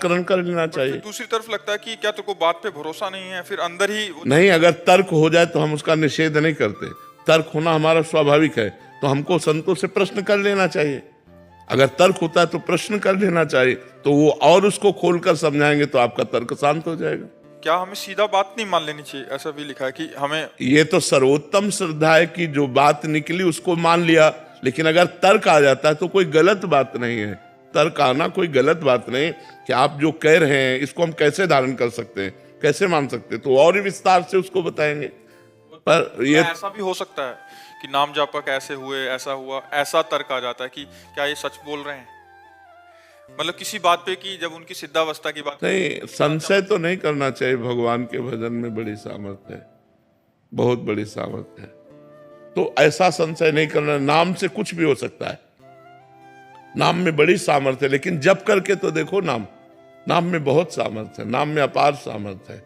निराकरण कर लेना चाहिए। दूसरी तरफ लगता है कि क्या तुमको बात पे भरोसा नहीं है, फिर अंदर ही नहीं, अगर तर्क हो जाए तो हम उसका निषेध नहीं करते, तर्क होना हमारा स्वाभाविक है, तो हमको संतों से प्रश्न कर लेना चाहिए। अगर तर्क होता है तो प्रश्न कर लेना चाहिए, तो वो और उसको खोलकर समझाएंगे तो आपका तर्क शांत हो जाएगा। क्या हमें सीधा बात नहीं मान लेनी चाहिए? ऐसा भी लिखा है कि हमें, ये तो सर्वोत्तम श्रद्धा है कि जो बात निकली उसको मान लिया, लेकिन अगर तर्क आ जाता है तो कोई गलत बात नहीं है। तर्क आना कोई गलत बात नहीं कि आप जो कह रहे हैं इसको हम कैसे धारण कर सकते हैं, कैसे मान सकते हैं, तो और विस्तार से उसको बताएंगे। पर ये ऐसा भी हो सकता है कि नाम जापक ऐसे हुए, ऐसा हुआ, ऐसा तर्क आ जाता है कि क्या ये सच बोल रहे हैं, मतलब किसी बात पे कि जब उनकी सिद्धावस्था की बात नहीं, संशय तो नहीं करना चाहिए। भगवान के भजन में बड़ी सामर्थ्य है, बहुत बड़ी सामर्थ्य है, तो ऐसा संशय नहीं करना। नाम से कुछ भी हो सकता है, नाम में बड़ी सामर्थ्य है, लेकिन जप करके तो देखो, नाम में बहुत सामर्थ्य है, नाम में अपार सामर्थ्य है।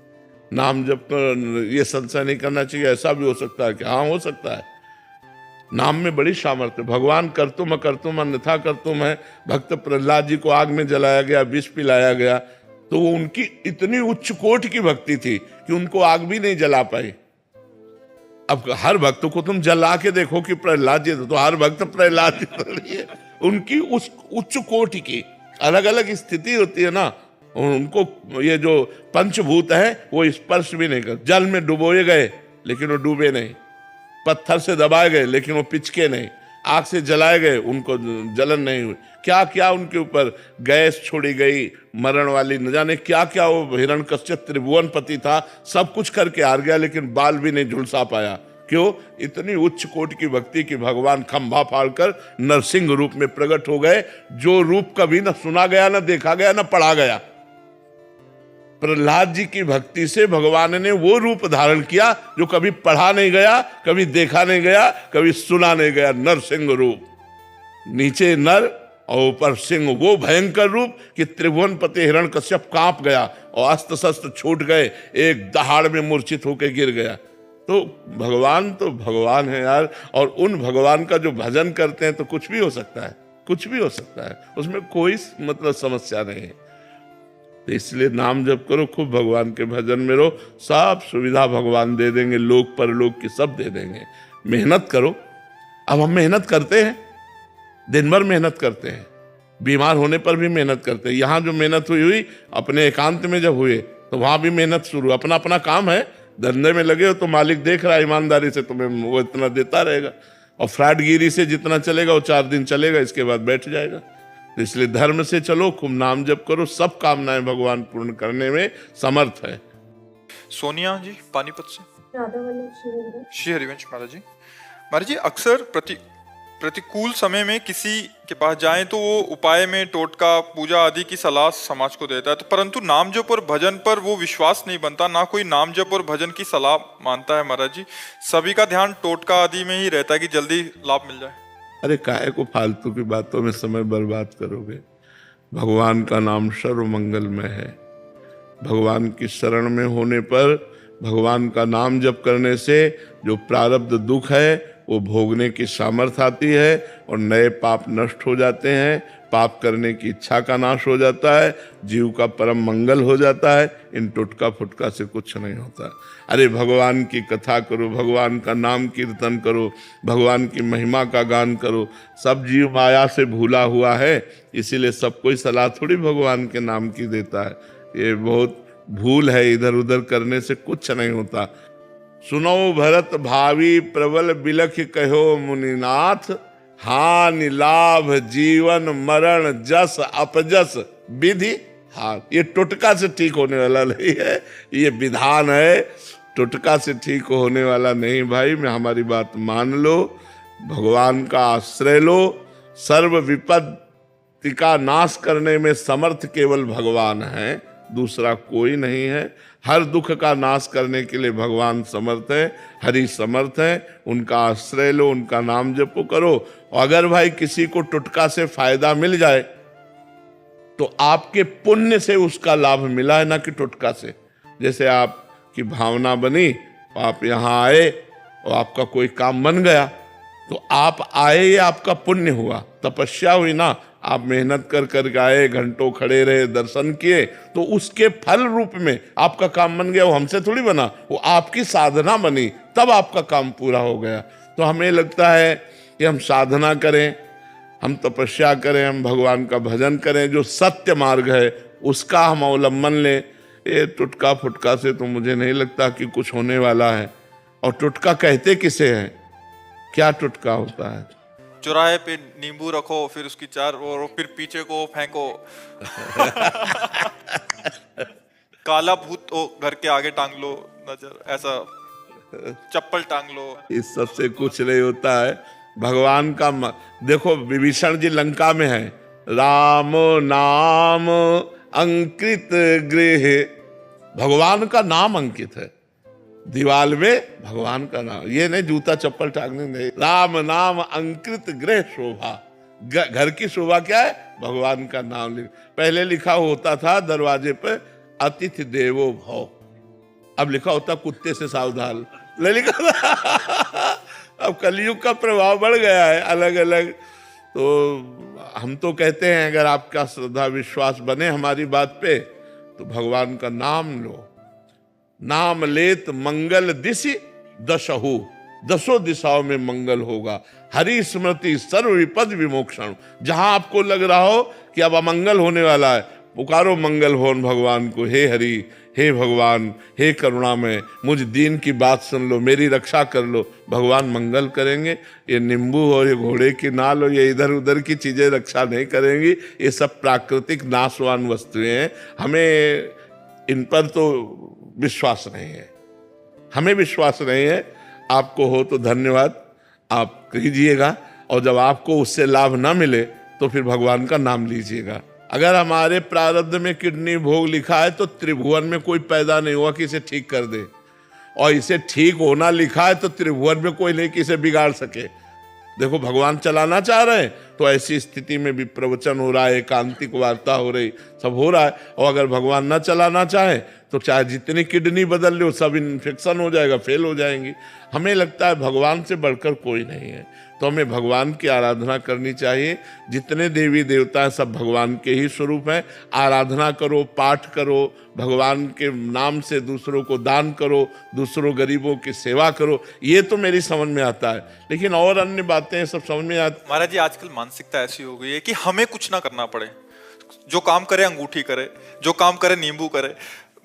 नाम जप कर ये संशय नहीं करना चाहिए। ऐसा भी हो सकता है कि हाँ, हो सकता है, नाम में बड़ी सामर्थ्य। भगवान करतुम अकर्तुम अन्यथा कर्तुम है। भक्त प्रहलाद जी को आग में जलाया गया, विष पिलाया गया, तो वो उनकी इतनी उच्च कोट की भक्ति थी कि उनको आग भी नहीं जला पाई। अब हर भक्त को तुम जला के देखो कि प्रहलाद जी, तो हर भक्त प्रहलाद जी उनकी उस उच्च कोटि की अलग अलग स्थिति होती है ना। उनको ये जो पंचभूत है वो स्पर्श भी नहीं कर, जल में डुबोए गए लेकिन वो डूबे नहीं, पत्थर से दबाए गए लेकिन वो पिचके नहीं, आग से जलाए गए उनको जलन नहीं हुई। क्या क्या उनके ऊपर गैस छोड़ी गई मरण वाली, न जाने क्या क्या। वो हिरण्यकश्यप त्रिभुवनपति था, सब कुछ करके हार गया लेकिन बाल भी नहीं झुलसा पाया। क्यों? इतनी उच्च कोटि की भक्ति की भगवान खंभा फाड़कर नरसिंह रूप में प्रकट हो गए, जो रूप कभी न सुना गया, न देखा गया, न पढ़ा गया। प्रहलाद जी की भक्ति से भगवान ने वो रूप धारण किया जो कभी पढ़ा नहीं गया, कभी देखा नहीं गया, कभी सुना नहीं गया। नरसिंह रूप, नीचे नर और ऊपर सिंह, वो भयंकर रूप कि त्रिभुवनपति हिरण्यकश्यप कांप गया और अस्त्र शस्त्र छूट गए, एक दहाड़ में मूर्छित होकर गिर गया। तो भगवान है यार। और उन भगवान का जो भजन करते हैं तो कुछ भी हो सकता है, कुछ भी हो सकता है, उसमें कोई मतलब समस्या नहीं है। तो इसलिए नाम जप करो, खूब भगवान के भजन में रहो, सब सुविधा भगवान दे देंगे, लोक परलोक की सब दे देंगे। मेहनत करो। अब हम मेहनत करते हैं, दिन भर मेहनत करते हैं, बीमार होने पर भी मेहनत करते हैं। यहाँ जो मेहनत हुई अपने एकांत में जब हुए तो वहां भी मेहनत शुरू। अपना अपना काम है, धंधे में लगे हो तो मालिक देख रहा है, ईमानदारी से तुम्हें वो इतना देता रहेगा। और फ्रॉडगिरी से जितना चलेगा वो 4 दिन चलेगा, इसके बाद बैठ जाएगा। तो इसलिए धर्म से चलो, खूब नाम जप करो, सब कामनाएं भगवान पूर्ण करने में समर्थ है। सोनिया जी पानीपत से। श्री हरिवंश महाराज जी। महाराज जी, अक्सर प्रतिकूल समय में किसी के पास जाएं तो वो उपाय में टोटका पूजा आदि की सलाह समाज को देता है, तो परंतु नाम जप और भजन पर वो विश्वास नहीं बनता, ना कोई नाम जप और भजन की सलाह मानता है। महाराज जी, सभी का ध्यान टोटका आदि में ही रहता है कि जल्दी लाभ मिल जाए। अरे काहे को फालतू की बातों में समय बर्बाद करोगे? भगवान का नाम सर्व मंगलमय है। भगवान की शरण में होने पर, भगवान का नाम जप करने से जो प्रारब्ध दुख है वो भोगने की सामर्थ्य आती है और नए पाप नष्ट हो जाते हैं, पाप करने की इच्छा का नाश हो जाता है, जीव का परम मंगल हो जाता है। इन टुटका फुटका से कुछ नहीं होता। अरे भगवान की कथा करो, भगवान का नाम कीर्तन करो, भगवान की महिमा का गान करो। सब जीव माया से भूला हुआ है, इसीलिए सब कोई सलाह थोड़ी भगवान के नाम की देता है। ये बहुत भूल है, इधर उधर करने से कुछ नहीं होता। सुनो भरत भावी प्रबल बिलख कहो मुनिनाथ, हानि लाभ जीवन मरण जस अपजस विधि हाथ। ये टुटका से ठीक होने वाला नहीं है, ये विधान है, टुटका से ठीक होने वाला नहीं। भाई मैं हमारी बात मान लो, भगवान का आश्रय लो। सर्व विपत्ति का नाश करने में समर्थ केवल भगवान है, दूसरा कोई नहीं है। हर दुख का नाश करने के लिए भगवान समर्थ है, हरि समर्थ है। उनका आश्रय लो, उनका नाम जपो करो। और अगर भाई किसी को टुटका से फायदा मिल जाए तो आपके पुण्य से उसका लाभ मिला है, ना कि टुटका से। जैसे आपकी भावना बनी, आप यहाँ आए और आपका कोई काम बन गया, तो आप आए, ये आपका पुण्य हुआ, तपस्या हुई ना, आप मेहनत कर कर के आए, घंटों खड़े रहे, दर्शन किए, तो उसके फल रूप में आपका काम बन गया। वो हमसे थोड़ी बना, वो आपकी साधना बनी, तब आपका काम पूरा हो गया। तो हमें लगता है कि हम साधना करें, हम तपस्या करें, हम भगवान का भजन करें, जो सत्य मार्ग है उसका हम अवलंबन लें। ये टुटका फुटका से तो मुझे नहीं लगता कि कुछ होने वाला है। और टुटका कहते किसे हैं? क्या टुटका होता है? चौराहे पे नींबू रखो, फिर उसकी चार और फिर पीछे को फेंको। काला भूत हो घर के आगे टांग लो, नजर ऐसा चप्पल टांग लो। इस सबसे कुछ नहीं होता है। भगवान का देखो, विभीषण जी लंका में है, राम नाम अंकित गृह, भगवान का नाम अंकित है दीवाल में, भगवान का नाम, ये नहीं जूता चप्पल टांगने नहीं। राम नाम अंकित गृह शोभा, घर की शोभा क्या है? भगवान का नाम पहले लिखा होता था दरवाजे पे अतिथि देवो भव, अब लिखा होता कुत्ते से सावधान, नहीं लिखा था। अब कलयुग का प्रभाव बढ़ गया है अलग अलग। तो हम तो कहते हैं अगर आपका श्रद्धा विश्वास बने हमारी बात पे, तो भगवान का नाम लो। नाम लेत मंगल दिशि दशहु, दसों दिशाओं में मंगल होगा। हरि स्मृति सर्व विपद विमोक्षण, जहां आपको लग रहा हो कि अब अमंगल होने वाला है, पुकारो मंगल भवन भगवान को, हे हरि, हे भगवान, हे करुणामय, मुझ दीन की बात सुन लो, मेरी रक्षा कर लो, भगवान मंगल करेंगे। ये नींबू और ये घोड़े की नाल और ये इधर उधर की चीजें रक्षा नहीं करेंगी। ये सब प्राकृतिक नाशवान वस्तुएं हैं, हमें इन पर तो विश्वास नहीं है, हमें विश्वास नहीं है। आपको हो तो धन्यवाद, आप कीजिएगा, और जब आपको उससे लाभ ना मिले तो फिर भगवान का नाम लीजिएगा। अगर हमारे प्रारब्ध में किडनी भोग लिखा है तो त्रिभुवन में कोई पैदा नहीं हुआ कि इसे ठीक कर दे, और इसे ठीक होना लिखा है तो त्रिभुवन में कोई नहीं कि इसे बिगाड़ सके। देखो, भगवान चलाना चाह रहे हैं तो ऐसी स्थिति में भी प्रवचन हो रहा है, एकांतिक वार्ता हो रही, सब हो रहा है। और अगर भगवान ना चलाना चाहे तो चाहे जितनी किडनी बदल लो, सब इन्फेक्शन हो जाएगा, फेल हो जाएंगी। हमें लगता है भगवान से बढ़कर कोई नहीं है, तो हमें भगवान की आराधना करनी चाहिए। जितने देवी देवता हैं सब भगवान के ही स्वरूप हैं। आराधना करो, पाठ करो, भगवान के नाम से दूसरों को दान करो, दूसरों गरीबों की सेवा करो, ये तो मेरी समझ में आता है। लेकिन और अन्य बातें सब समझ में आती। महाराज जी, आजकल मानसिकता ऐसी हो गई है कि हमें कुछ ना करना पड़े, जो काम करे अंगूठी करे, जो काम करे नींबू करे,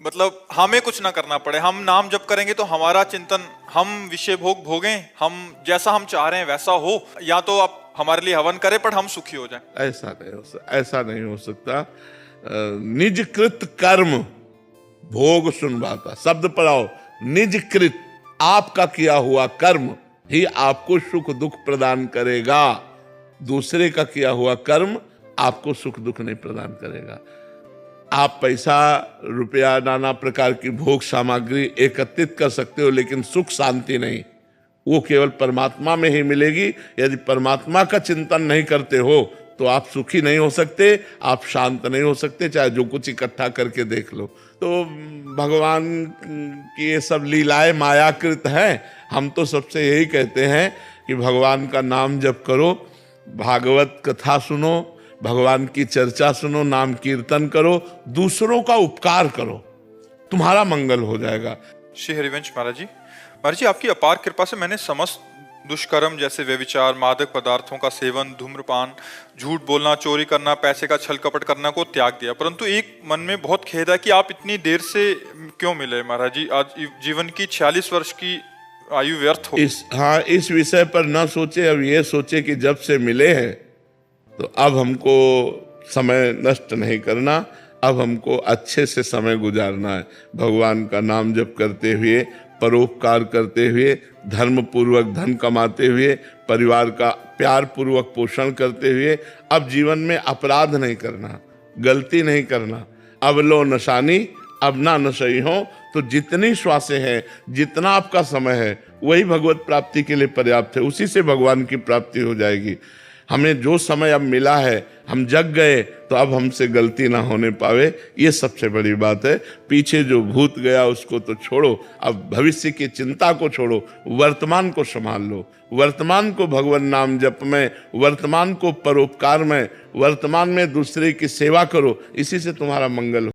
मतलब हमें कुछ ना करना पड़े। हम नाम जप करेंगे तो हमारा चिंतन, हम विषय भोग भोगें, हम जैसा हम चाह रहे हैं वैसा हो, या तो आप हमारे लिए हवन करें पर हम सुखी हो जाएं। ऐसा नहीं हो सकता। निज कृत कर्म भोग सुनवाता, शब्द पर आओ, निज कृत, आपका किया हुआ कर्म ही आपको सुख दुख प्रदान करेगा। दूसरे का किया हुआ कर्म आपको सुख दुख नहीं प्रदान करेगा। आप पैसा रुपया नाना प्रकार की भोग सामग्री एकत्रित कर सकते हो, लेकिन सुख शांति नहीं, वो केवल परमात्मा में ही मिलेगी। यदि परमात्मा का चिंतन नहीं करते हो तो आप सुखी नहीं हो सकते, आप शांत नहीं हो सकते, चाहे जो कुछ इकट्ठा करके देख लो। तो भगवान की ये सब लीलाएं मायाकृत हैं। हम तो सबसे यही कहते हैं कि भगवान का नाम जप करो, भागवत कथा सुनो, भगवान की चर्चा सुनो, नाम कीर्तन करो, दूसरों का उपकार करो, तुम्हारा मंगल हो जाएगा। श्री हरिवंश महाराज जी, आपकी अपार कृपा से मैंने समस्त दुष्कर्म जैसे व्यभिचार, मादक पदार्थों का सेवन, धूम्रपान, झूठ बोलना, चोरी करना, पैसे का छल कपट करना को त्याग दिया। परंतु एक मन में बहुत खेद है कि आप इतनी देर से क्यों मिले महाराज जी? आज जीवन की 46 वर्ष की आयु व्यर्थ हो। इस विषय पर न सोचे, अब ये सोचे कि जब से मिले हैं तो अब हमको समय नष्ट नहीं करना, अब हमको अच्छे से समय गुजारना है। भगवान का नाम जप करते हुए, परोपकार करते हुए, धर्म पूर्वक धन कमाते हुए, परिवार का प्यार पूर्वक पोषण करते हुए, अब जीवन में अपराध नहीं करना, गलती नहीं करना। अब लो नशानी, अब ना नशई हो। तो जितनी श्वासें हैं, जितना आपका समय है, वही भगवत प्राप्ति के लिए पर्याप्त है, उसी से भगवान की प्राप्ति हो जाएगी। हमें जो समय अब मिला है, हम जग गए तो अब हमसे गलती ना होने पावे, ये सबसे बड़ी बात है। पीछे जो भूत गया उसको तो छोड़ो, अब भविष्य की चिंता को छोड़ो, वर्तमान को संभाल लो। वर्तमान को भगवान नाम जप में, वर्तमान को परोपकार में, वर्तमान में दूसरे की सेवा करो, इसी से तुम्हारा मंगल हो।